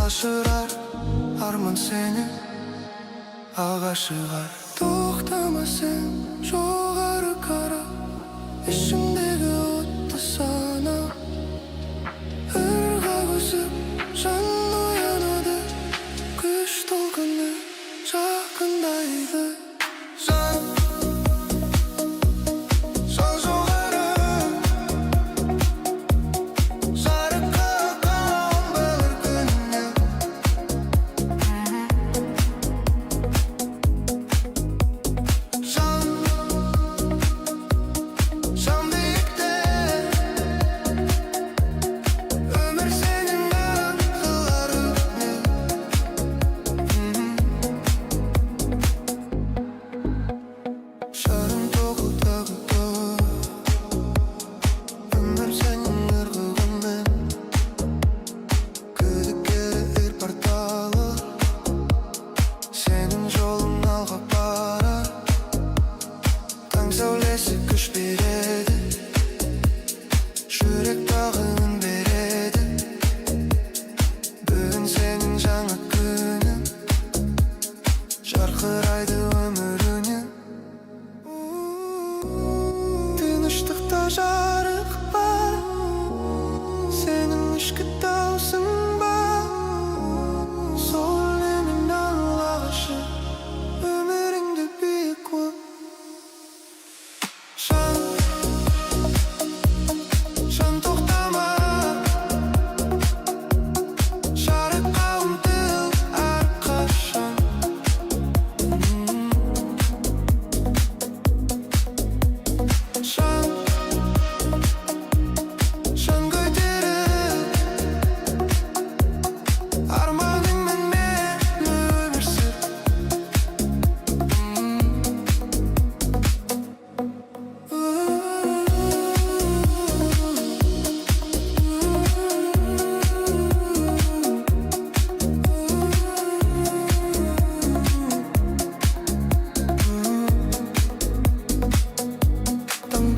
Алашырар арман сені алға шығар. Тоқтама сен жоғары қара, ішімдегі отты сана. Ырға көсіп жан оянады, күш толқыны жақындайды. Сәулесі күш береді, жүрек тағы үн береді. Бүгін сенің жаңа күнің, жарқырайды өміріңнен. Тыныштықта жарық бар, сенің ішкі даусың бар. Сол әлемнің ағашы, өміріңді биік қой. Жан тоқтама, жарыққа ұмтыл әрқашан. Жан көтеріп, арманыңмен мені өмір сүр.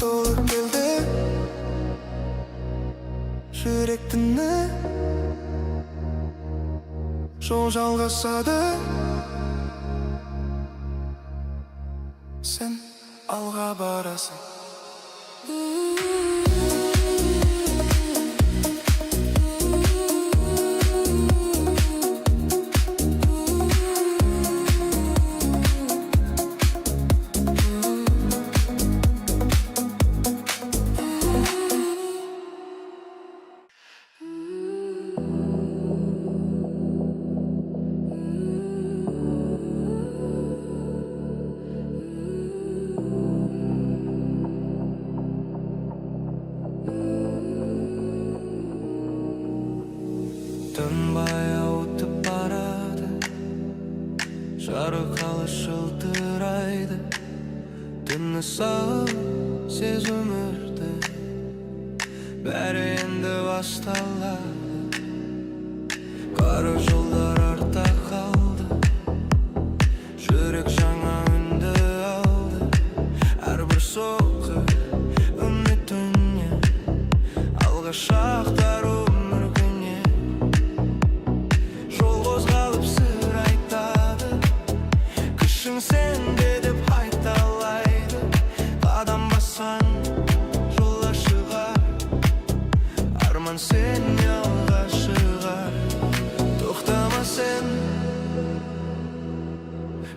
Толып келді жүрек түні, жол жалғасады. Сен алға барасың. Тынбай ауытып барады, жарқылы жылтырайды. Түні сау сез өмірді, бәрі енді басталады. Қара жолдар артта қалды, жүрек жаңа үнді алды. Әрбір соққы үміт үнен, алға шақтар сенде деп айталайды. Қадам басқан жол ашығар, арман сен алға шығар. Тоқтама сен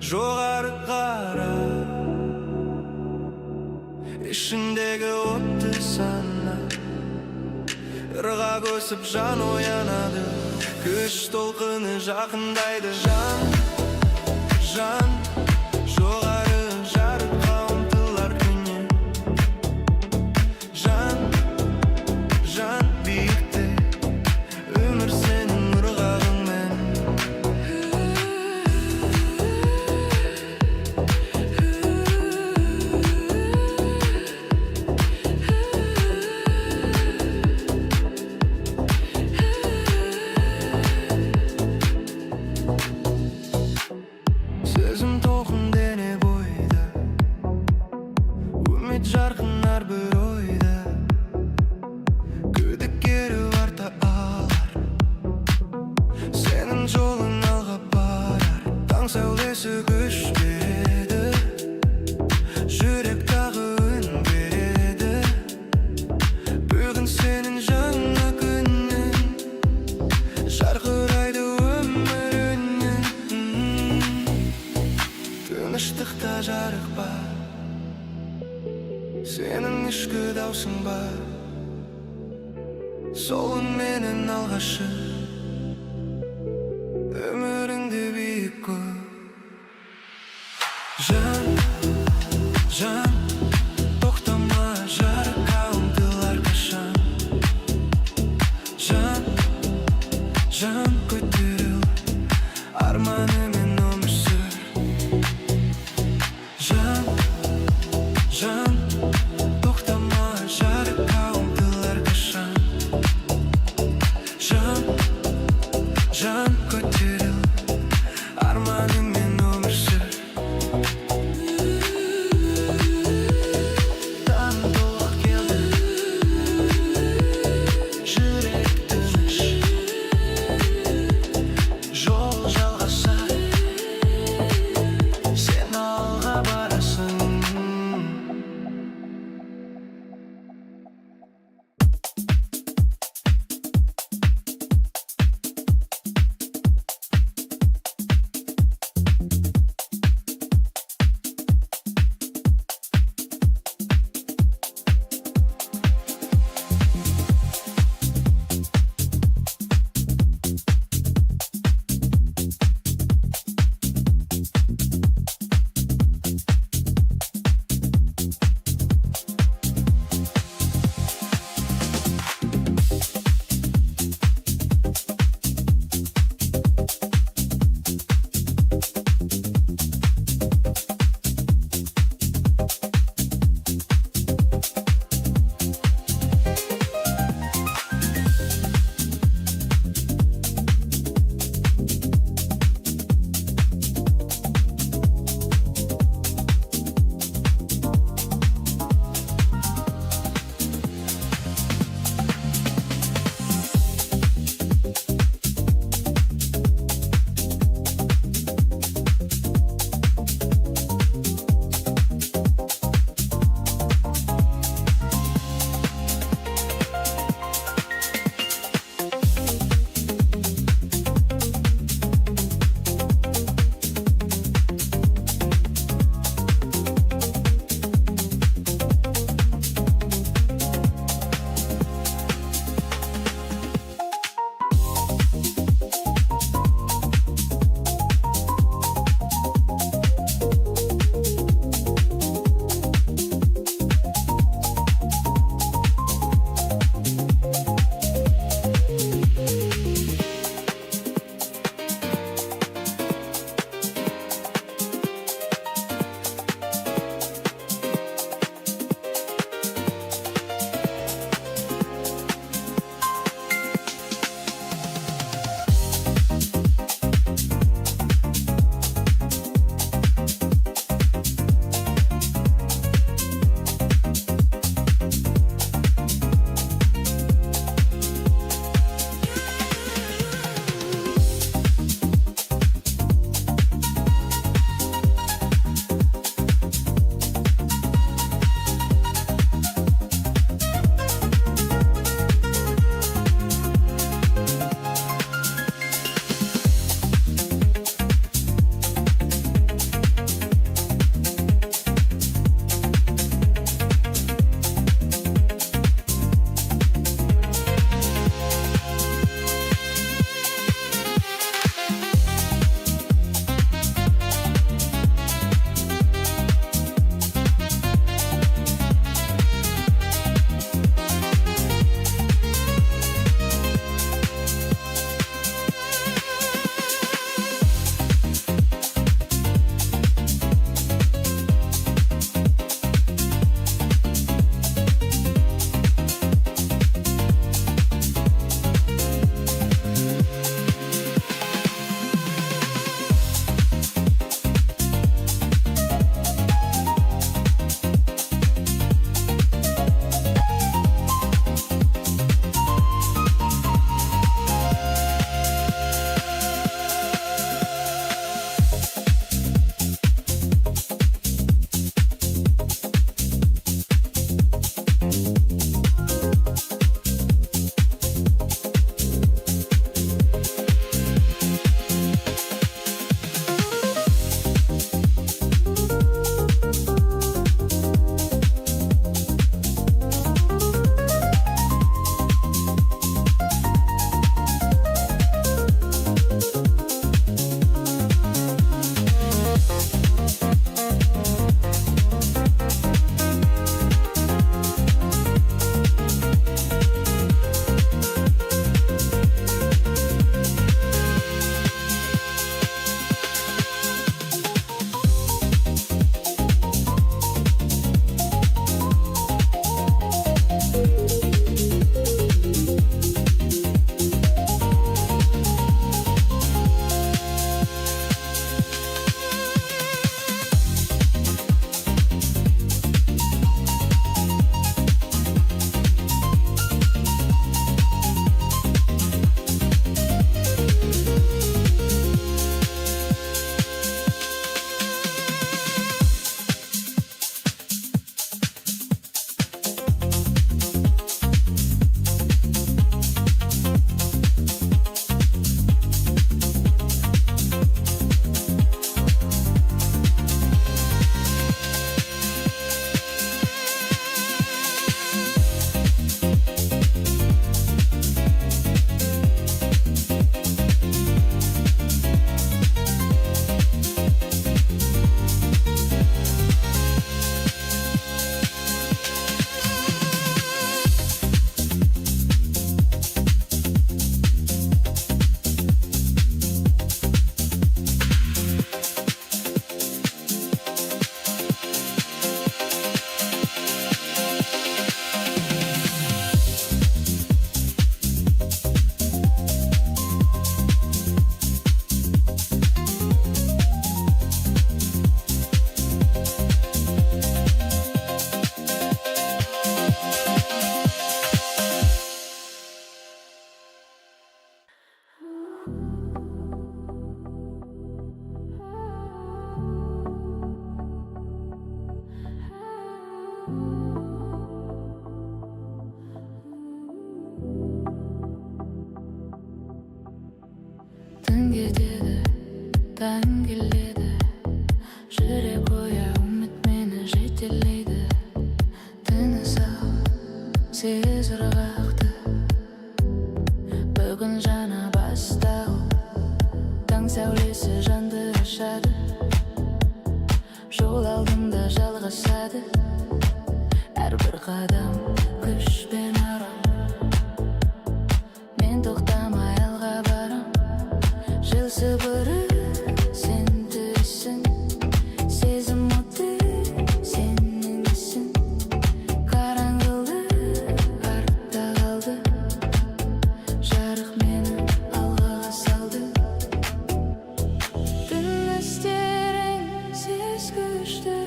жоғары қара, ішіндегі отты сана. Ырға көсіп жан оянады, күш толқыны жақындайды. Жан жоғары жарыққа ұмтылар күннен. Жан биікте, өмір сенің ырғағыңмен. Сезім толқын сәулесі күш береді, жүрек тағы үн береді. Бүгін сенің жаңа күнің, жарқырайды өміріңнен. Тыныштықта жарық бар, сенің ішкі даусың бар. Сол менің алғашы өміріңді биік көр. Жан, жан, тоқтама, жарыққа ұмтылар қашан. Жан, жан, көтеріл, арманымен өмір сүр. Жан, жан, тоқтама, жарыққа ұмтылар қашан. Жан, жан, көтеріл, арманымен өмір сүр. Таң толық келді, жүрек тыныш, жол жалғасар. Күн кетеді, таң келеді, жүрек оя үміт мені жетелейді. Тыныс ал, сез ырғақты, бүгін жаңа бастау. Таң сәулесі жанды ашады, жол алдында жалғасады. Әрбір қадам күш пен арам, мен тоқтамай алға барам. Жел сыбыры сен түсін, сезім оты сенің ісін. Қараңғылық артта қалды, жарық мені алға салды. Түн істерің сез күшті,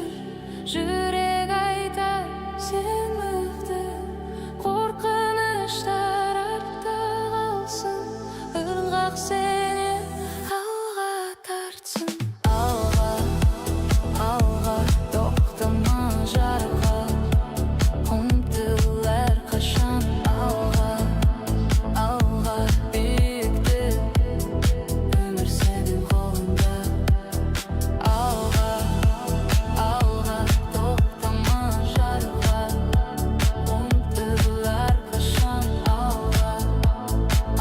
жүрек айтар сен мықты. Қорқыныштар артта қалсын, ырғақ сені алға тартсын. Алға, алға, тоқтама жарыққа, ұмтыл әрқашан. Алға, алға, биікті, өмір сенің қолыңда. Алға, алға, тоқтама жарыққа, ұмтыл әрқашан. Алға,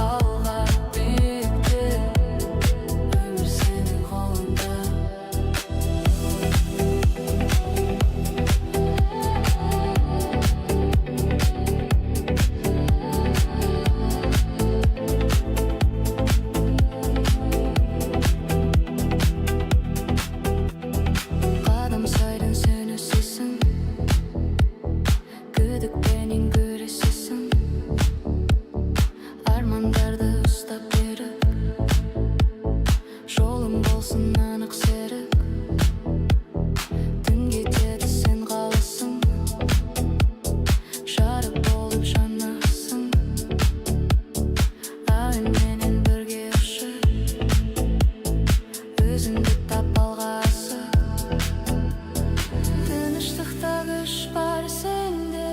алға, биікті, өмір сенің қолыңда. Қадам сайын сен өсесің, күдікпенен күресесің. Армандарды ұстап беріп, жолың болсын анық серік. Түн кетеді сен қаласың, жарық болып жанасың. Айменен бірге ұшып, өзіңді тап алға асық. Тыныштықта күш бар сенде,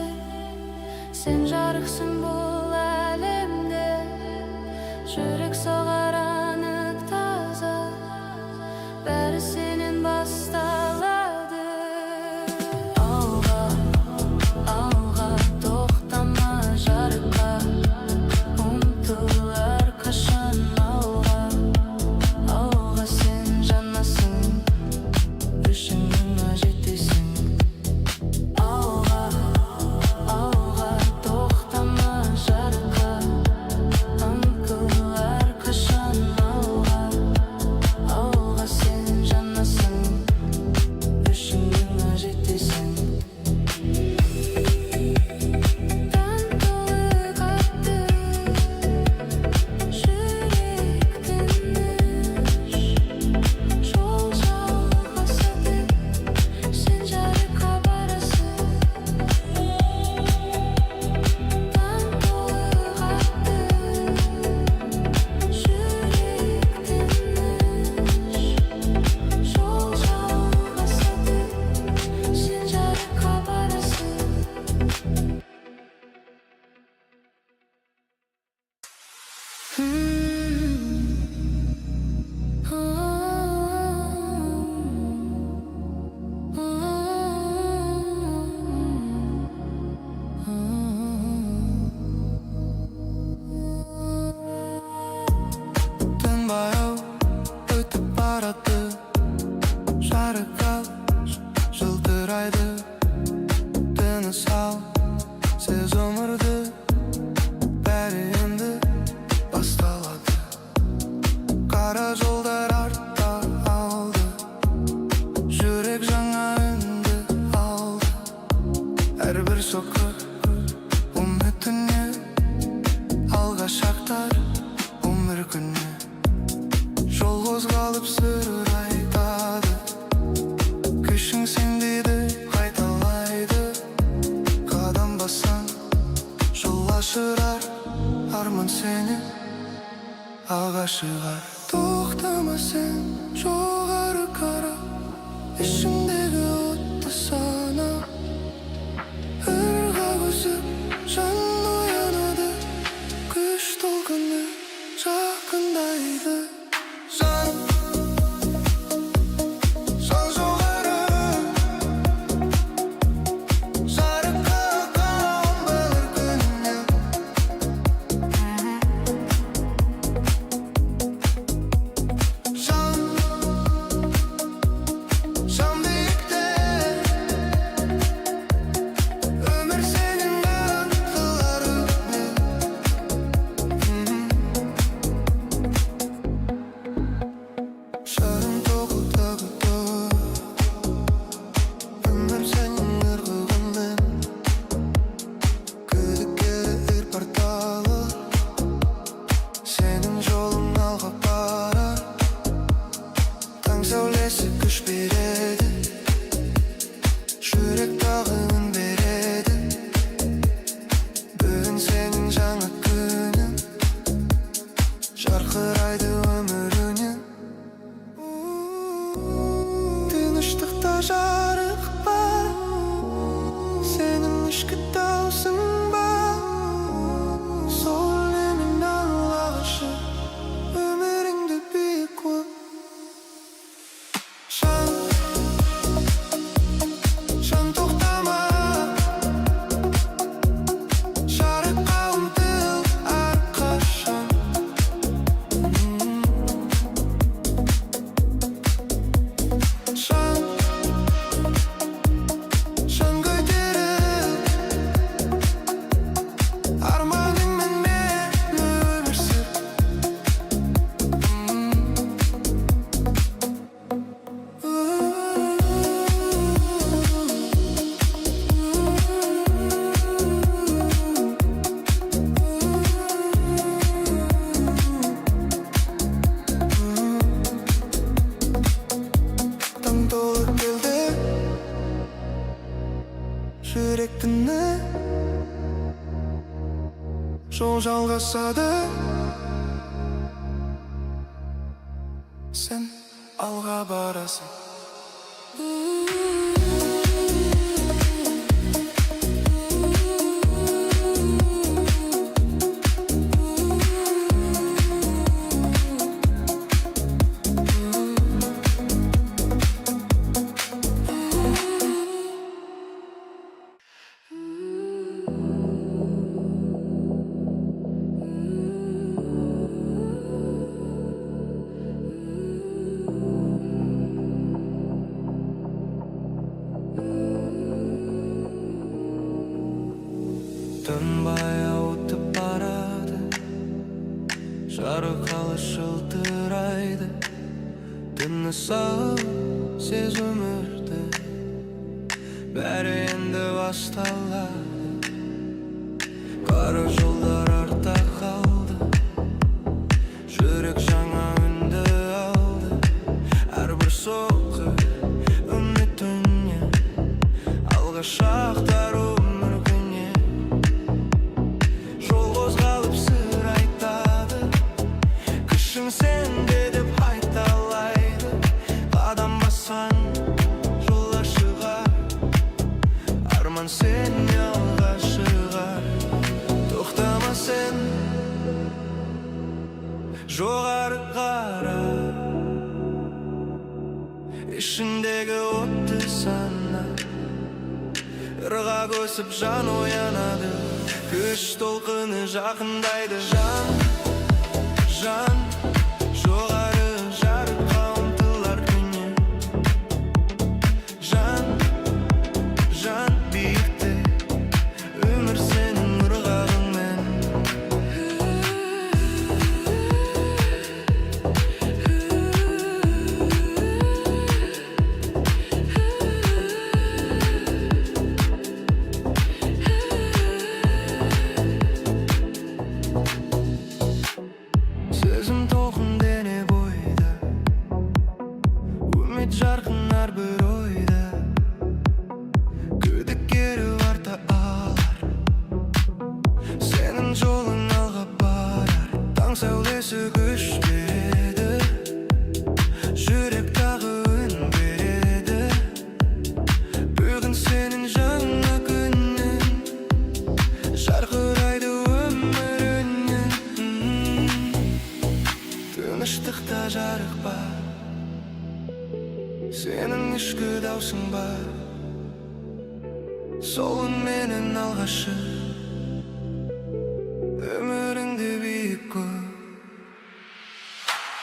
сен жарықсың бұл әлемде. Жүрек соғар анық таза, бәрі сенен басталады. Алға, алға, тоқтама жарыққа, ұмтыл әрқашан. Алға, алға, сен жанасың, үшіңнің жетесің. Алға, алға, тоқтама жарыққа, ұмтыл әрқашан. Алға, алға, сен жанасың, үшіңнің жетесің. Таң толы қатты, жүрек тыныш, жол жалғасады, сен жарыққа барасың. Таң толы қатты, жүрек тыныш, жол жалғасады, сен жарыққа барасың. Түн баяу өтіп барады, жарық ал, жылтырайды. Тыныс ал, сез өмірді, бәрі енді басталады. Қара жолдар артта алды, жүрек жаңа үнді алды. Әрбір соққы үмітіне, алға шақтар өмір күні. Жол қозғалып сыр айтады, күшің сенбейді қайталайды. Қадам бассаң жол ашырар, арман сені алға шығар. Тоқтама сен жоғары қара, ішіңдегі отты сана. Ырғақ өсіп жан оянады, күш толқыны жақындайды. жалғасады. Сен алға барасың. Тынбай ауытып барады, жарықалы жылтырайды. Тыныс алып сез өмірді, бәрі енді басталады. Қара жолдар артта қалды, жүрек жаңа үнді алды. Әрбір соққы үміт үнен, алға шақтар өмір күнен. Жол қозғалып сыр айтады, күшің сенде деп айталайды. Қадам басқан жол ашығар, арман сен алға шығар. Тоқтама сен, жоғары қара, ішіндегі отты сана. Ырға көсіп жан оянады, күш толқыны жақындайды. Жан, жан, жоғары жарыққа ұмтылар күннен. Жан, жан, биікте өмір сенің ырғағыңмен. Сезім толқын дене бойда, үміт жарқын әрбір ойда. Күдіктері арта алар, сенің жолың алға барар. Таң сәулесі күш береді, жүрек тағы үн береді. Бүгін сенің жаңа күнің, жарқырайды өміріңнен. Тыныштықта жарық бар, сенің ішкі даусың бар. Сол үнменен алғашы, өміріңді биік көр.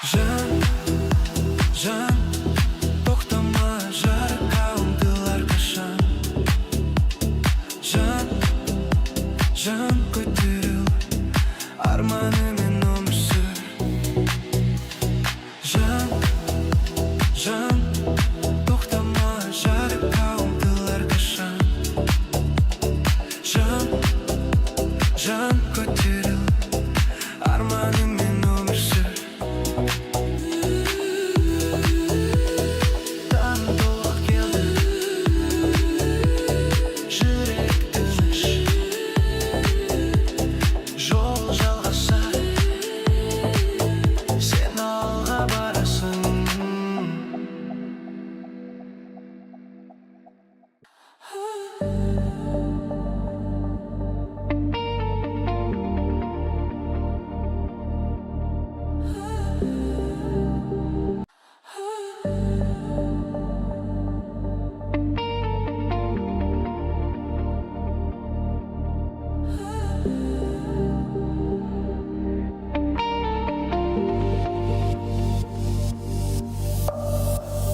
Жан, жан, тоқтама, жарыққа ұмтылар қашан. Жан, жан, көтеріл, арманымен өмір сүр. Жан, жан, тоқтама, жарыққа ұмтылар қашан. Жан, жан, көтеріл, арманымен өмір сүр. Таң толық келді, жүрек тыныш, жол жалғасады, сен алға барасың.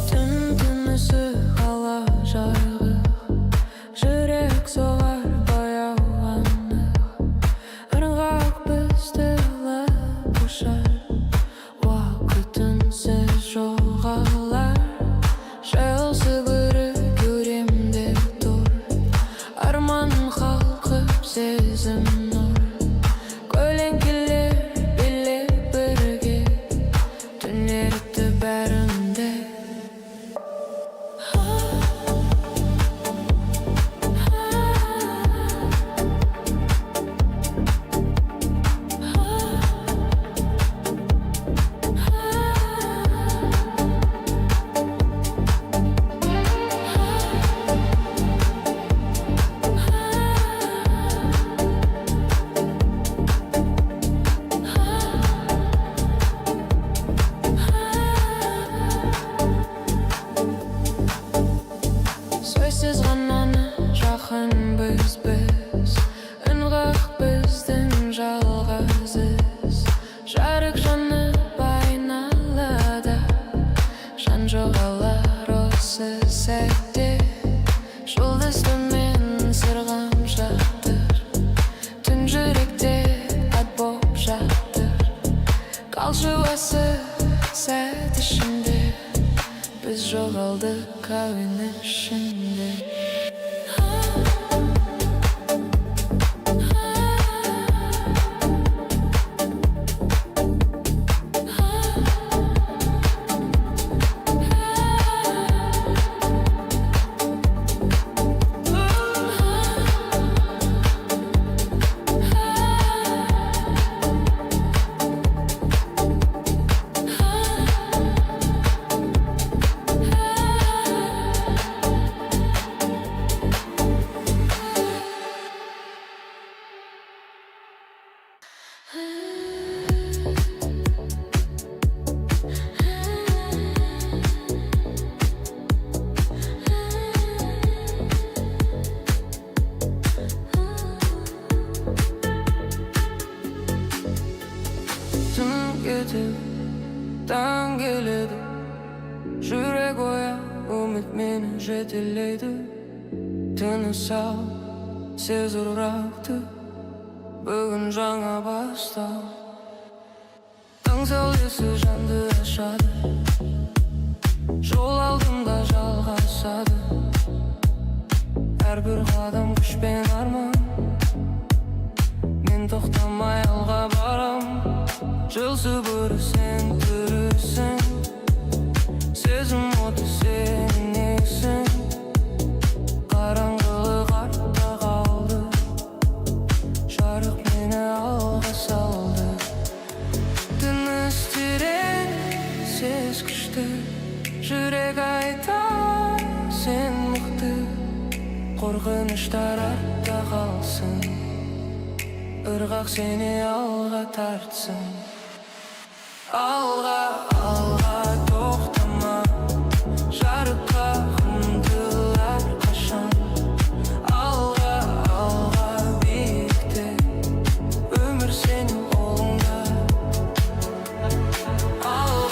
Түн тынысы қала жарық, жүрек соғар баяу анық. Ырғақ бізді алып ұшар, уақыт үнсіз жоғалар. Жаяу сығыры көремде тұр, арманым қалқып сезім нұр. Көлеңкелер билеп бірге, түнерді бәрінде. жоғалдық әуен ішінде. Түн кетіп, таң келеді, жүрек оя, үміт мені жетелейді. Түні сау, сез ұрақты, бүгін жаңа бастау. Таң сәулесі жанды ашады, жол алдымда жалғасады. Әрбір қадам күш пен арман, мен тоқтамай алға барам. Жылсы бүрісің, түрісің, сезім оты сенің несің. Қараңғылық артта қалды, жарық мені алға салды. Тыныс терең, сез күшті, жүрек айтар, сен мықты. Қорқыныштар артта қалсын, ырғақ сені алға тартсын. Алға